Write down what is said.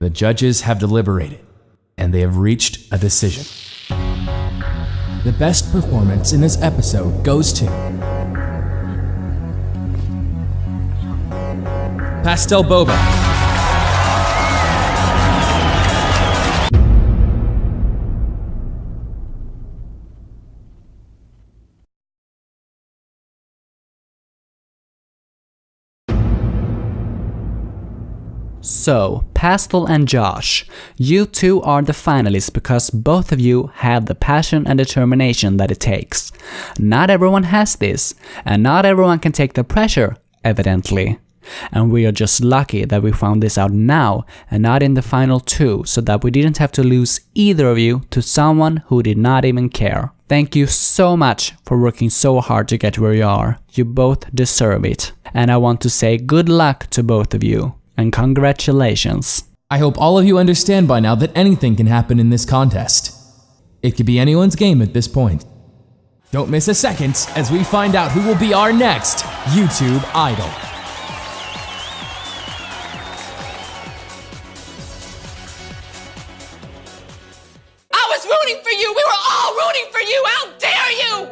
The judges have deliberated, and they have reached a decision. The best performance in this episode goes to Pastel Boba. So, Pastel and Josh, you two are the finalists because both of you have the passion and determination that it takes. Not everyone has this, and not everyone can take the pressure, evidently. And we are just lucky that we found this out now and not in the final two, so that we didn't have to lose either of you to someone who did not even care. Thank you so much for working so hard to get where you are. You both deserve it. And I want to say good luck to both of you. And congratulations. I hope all of you understand by now that anything can happen in this contest. It could be anyone's game at this point. Don't miss a second as we find out who will be our next YouTube idol. I was rooting for you! We were all rooting for you! How dare you!